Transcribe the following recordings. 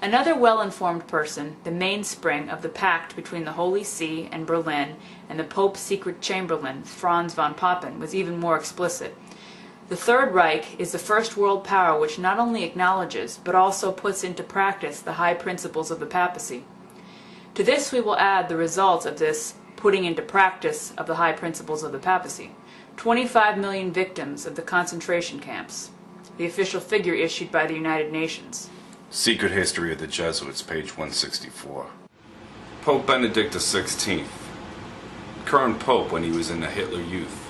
Another well-informed person, the mainspring of the pact between the Holy See and Berlin and the Pope's secret chamberlain, Franz von Papen, was even more explicit. The Third Reich is the first world power which not only acknowledges, but also puts into practice the high principles of the papacy. To this we will add the results of this putting into practice of the high principles of the papacy. 25 million victims of the concentration camps, the official figure issued by the United Nations. Secret History of the Jesuits, page 164. Pope Benedict XVI, current pope when he was in the Hitler Youth.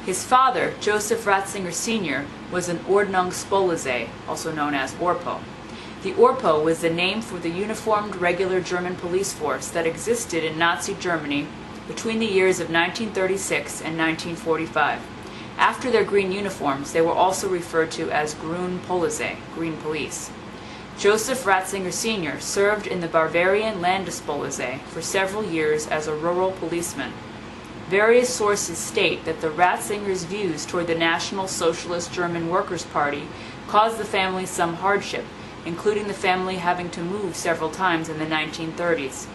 His father, Joseph Ratzinger Sr., was an Ordnungspolizei, also known as Orpo. The Orpo was the name for the uniformed regular German police force that existed in Nazi Germany between the years of 1936 and 1945. After their green uniforms, they were also referred to as Grün Polizei, Green Police. Joseph Ratzinger Sr. served in the Bavarian Landespolizei for several years as a rural policeman. Various sources state that the Ratzingers' views toward the National Socialist German Workers' Party caused the family some hardship, including the family having to move several times in the 1930s.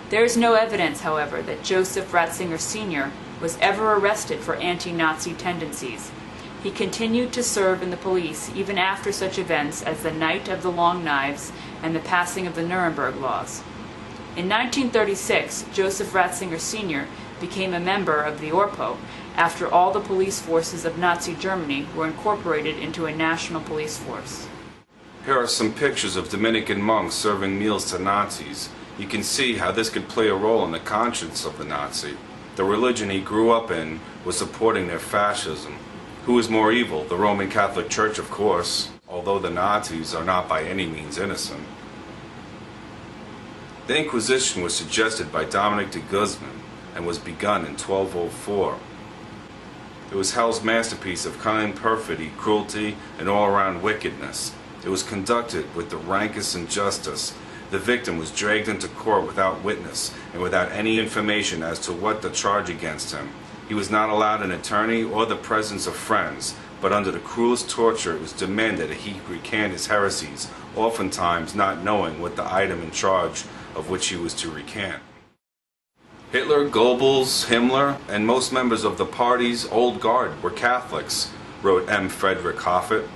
There is no evidence, however, that Joseph Ratzinger Sr. was ever arrested for anti-Nazi tendencies. He continued to serve in the police even after such events as the Night of the Long Knives and the passing of the Nuremberg Laws. In 1936, Joseph Ratzinger Sr. became a member of the Orpo after all the police forces of Nazi Germany were incorporated into a national police force. Here are some pictures of Dominican monks serving meals to Nazis. You can see how this could play a role in the conscience of the Nazi. The religion he grew up in was supporting their fascism. Who is more evil? The Roman Catholic Church, of course, although the Nazis are not by any means innocent. The Inquisition was suggested by Dominic de Guzman and was begun in 1204. It was hell's masterpiece of cunning, perfidy, cruelty, and all-around wickedness. It was conducted with the rankest injustice. The victim was dragged into court without witness and without any information as to what the charge against him. He was not allowed an attorney or the presence of friends, but under the cruelest torture it was demanded that he recant his heresies, oftentimes not knowing what the item in charge of which he was to recant. Hitler, Goebbels, Himmler, and most members of the party's old guard were Catholics, wrote M. Frederick Hoffet.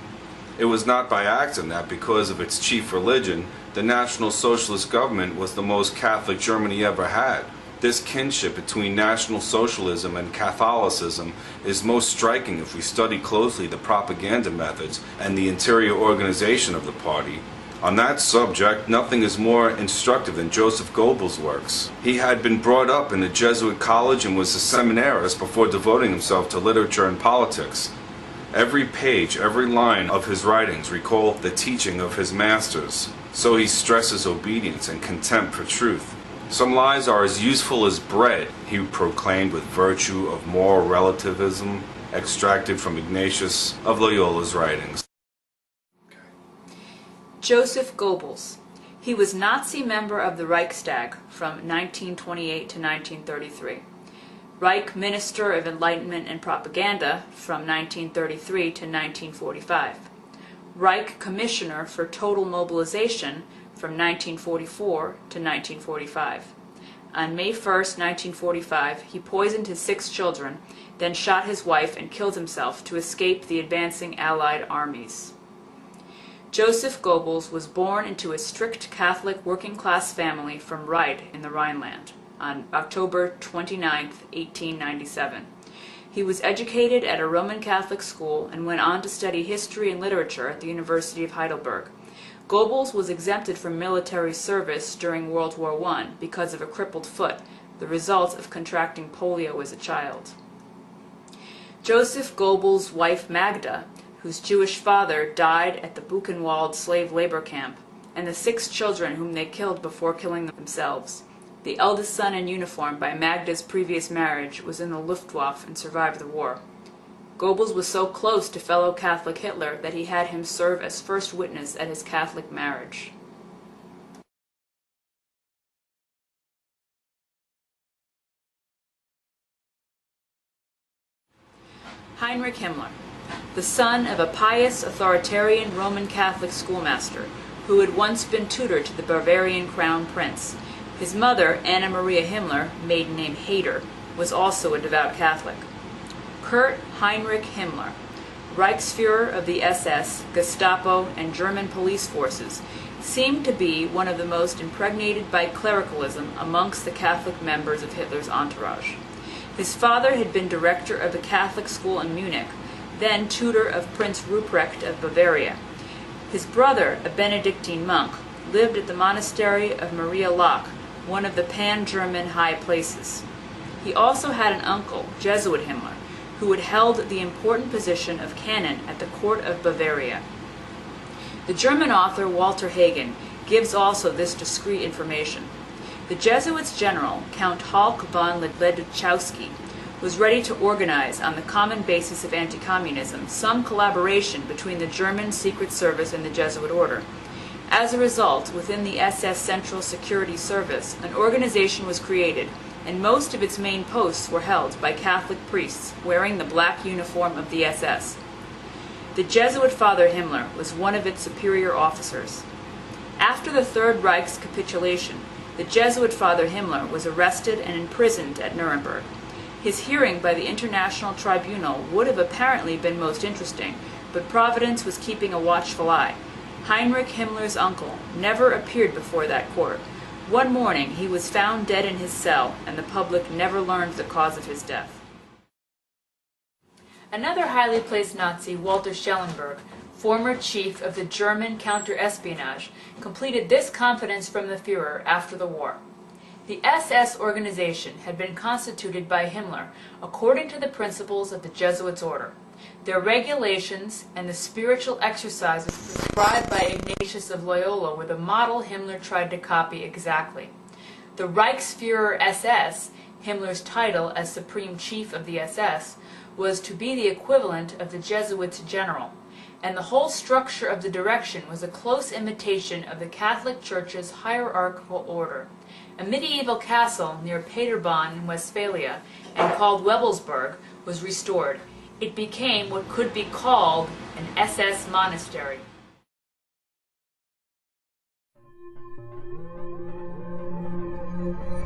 It was not by accident that because of its chief religion, the National Socialist government was the most Catholic Germany ever had. This kinship between National Socialism and Catholicism is most striking if we study closely the propaganda methods and the interior organization of the party. On that subject, nothing is more instructive than Joseph Goebbels' works. He had been brought up in a Jesuit college and was a seminarist before devoting himself to literature and politics. Every page, every line of his writings recall the teaching of his masters. So he stresses obedience and contempt for truth. Some lies are as useful as bread, he proclaimed with virtue of moral relativism, extracted from Ignatius of Loyola's writings. Joseph Goebbels. He was Nazi member of the Reichstag from 1928 to 1933. Reich Minister of Enlightenment and Propaganda from 1933 to 1945. Reich Commissioner for Total Mobilization from 1944 to 1945. On May 1, 1945, he poisoned his 6 children, then shot his wife and killed himself to escape the advancing Allied armies. Joseph Goebbels was born into a strict Catholic working-class family from Ried in the Rhineland on October 29, 1897. He was educated at a Roman Catholic school and went on to study history and literature at the University of Heidelberg. Goebbels was exempted from military service during World War I because of a crippled foot, the result of contracting polio as a child. Joseph Goebbels' wife Magda, whose Jewish father died at the Buchenwald slave labor camp, and the 6 children whom they killed before killing themselves. The eldest son in uniform by Magda's previous marriage was in the Luftwaffe and survived the war. Goebbels was so close to fellow Catholic Hitler that he had him serve as first witness at his Catholic marriage. Heinrich Himmler, the son of a pious authoritarian Roman Catholic schoolmaster who had once been tutor to the Bavarian crown prince. His mother, Anna Maria Himmler, maiden name Hader, was also a devout Catholic. Kurt Heinrich Himmler, Reichsfuhrer of the SS, Gestapo, and German police forces, seemed to be one of the most impregnated by clericalism amongst the Catholic members of Hitler's entourage. His father had been director of a Catholic school in Munich, then tutor of Prince Ruprecht of Bavaria. His brother, a Benedictine monk, lived at the monastery of Maria Laach, one of the pan-German high places. He also had an uncle, Jesuit Himmler, who had held the important position of canon at the court of Bavaria. The German author Walter Hagen gives also this discreet information. The Jesuits' general, Count Halk von Ledachowski, was ready to organize, on the common basis of anti-communism, some collaboration between the German Secret Service and the Jesuit order. As a result, within the SS Central Security Service, an organization was created, and most of its main posts were held by Catholic priests wearing the black uniform of the SS. The Jesuit Father Himmler was one of its superior officers. After the Third Reich's capitulation, the Jesuit Father Himmler was arrested and imprisoned at Nuremberg. His hearing by the International Tribunal would have apparently been most interesting, but Providence was keeping a watchful eye. Heinrich Himmler's uncle never appeared before that court. One morning he was found dead in his cell, and the public never learned the cause of his death. Another highly placed Nazi, Walter Schellenberg, former chief of the German counter-espionage, completed this confidence from the Führer after the war. The SS organization had been constituted by Himmler according to the principles of the Jesuits' order. Their regulations and the spiritual exercises prescribed by Ignatius of Loyola were the model Himmler tried to copy exactly. The Reichsfuhrer SS, Himmler's title as Supreme Chief of the SS, was to be the equivalent of the Jesuits' general, and the whole structure of the direction was a close imitation of the Catholic Church's hierarchical order. A medieval castle near Paderborn in Westphalia, and called Webelsburg, was restored. It became what could be called an SS monastery. Thank you.